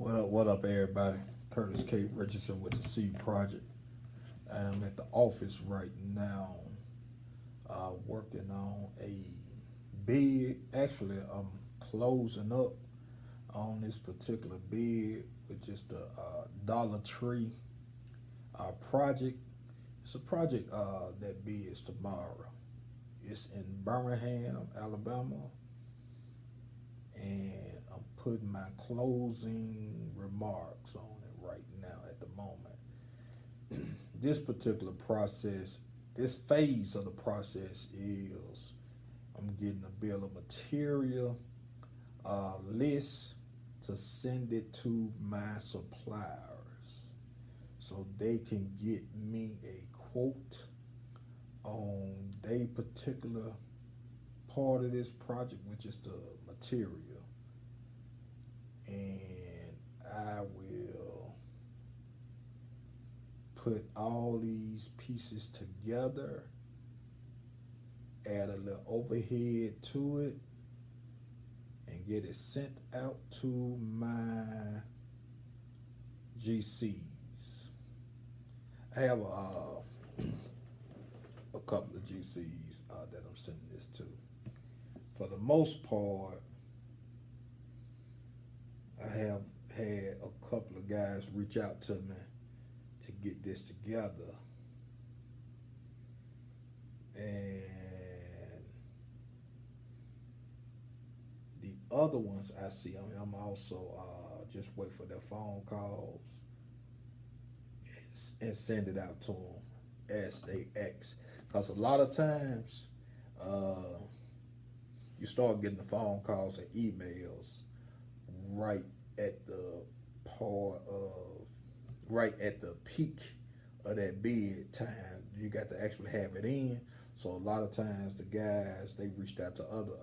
What up, everybody? Curtis K. Richardson with the C Project. I'm at the office right now, working on a bid. Actually, I'm closing up on this particular bid with just a Dollar Tree project. It's a project that bids tomorrow. It's in Birmingham, Alabama, and I'm putting my closing remarks on it right now at the moment. This particular process, this phase of the process is I'm getting a bill of material list to send it to my suppliers so they can get me a quote on their particular part of this project, which is the material. And I will put all these pieces together, add a little overhead to it, and get it sent out to my GCs. I have a couple of GCs that I'm sending this to. For the most part, I have had a couple of guys reach out to me to get this together. And the other ones I see, I'm also just wait for their phone calls and send it out to them as they ask. Because a lot of times, uh, you start getting the phone calls and emails right at the part of right at the peak of that bid time. You got to actually have it in. So a lot of times the guys they reached out to other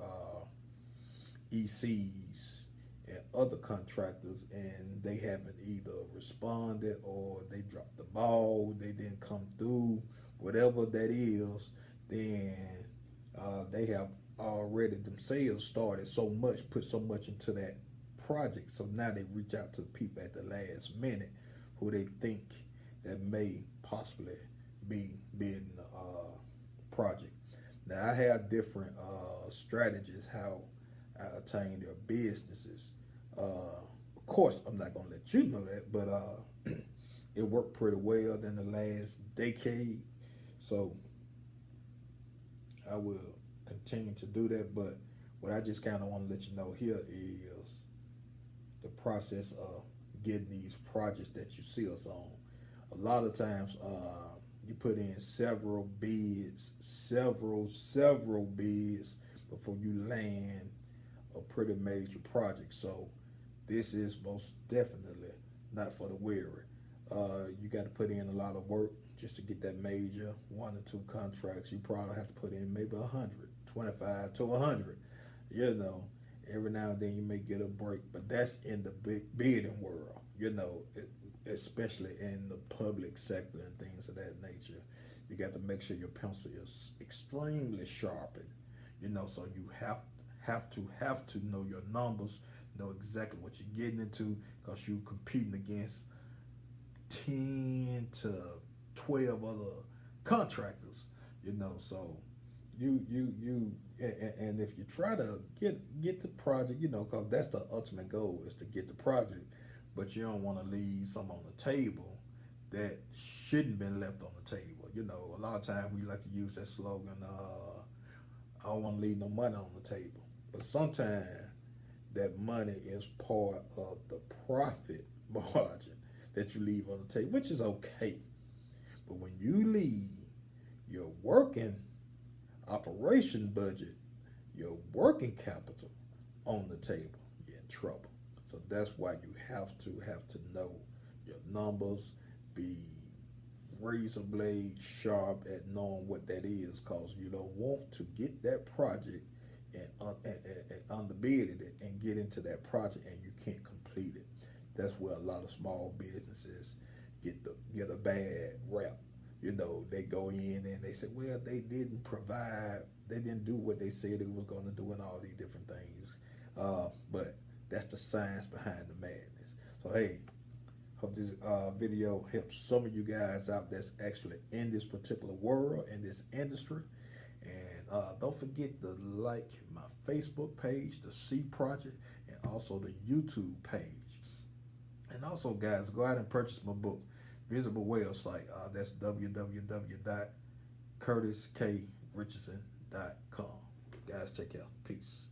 ECs and other contractors, and they haven't either responded or they dropped the ball. They didn't come through. Whatever that is, then they have already themselves started so much, put so much into that project. So now they reach out to people at the last minute who they think that may possibly be bidding the project. Now I have different strategies how I attain their businesses. Of course, I'm not gonna let you know that, but it worked pretty well in the last decade. So I will continue to do that. But what I just kind of want to let you know here is the process of getting these projects that you see us on. A lot of times, you put in several bids before you land a pretty major project. So this is most definitely not for the weary. You got to put in a lot of work just to get that major 1 or 2 contracts. You probably have to put in maybe 100, 25 to 100. You know, every now and then you may get a break, but that's in the big bidding world. Especially in the public sector and things of that nature. You got to make sure your pencil is extremely sharpened. So you have to know your numbers, know exactly what you're getting into, because you're competing against 10 to 12 other contractors. So and if you try to get the project, because that's the ultimate goal is to get the project, but you don't want to leave some on the table that shouldn't been left on the table. A lot of times we like to use that slogan, I don't want to leave no money on the table. But sometimes that money is part of the profit margin that you leave on the table, which is okay. But when you leave your working operation budget, your working capital on the table, you're in trouble. So that's why you have to know your numbers, be razor sharp at knowing what that is, because you don't want to get that project and underbid it and get into that project and you can't complete it. That's where a lot of small businesses get a bad rap. They go in and they say, well, they didn't do what they said they was going to do and all these different things. But that's the science behind the madness. So hey, hope this video helps some of you guys out that's actually in this particular world, in this industry. And don't forget to like my Facebook page, the C Project, and also the YouTube page. And also, guys, go out and purchase my book. Visit my website. That's www.curtiskrichardson.com. Guys, check out. Peace.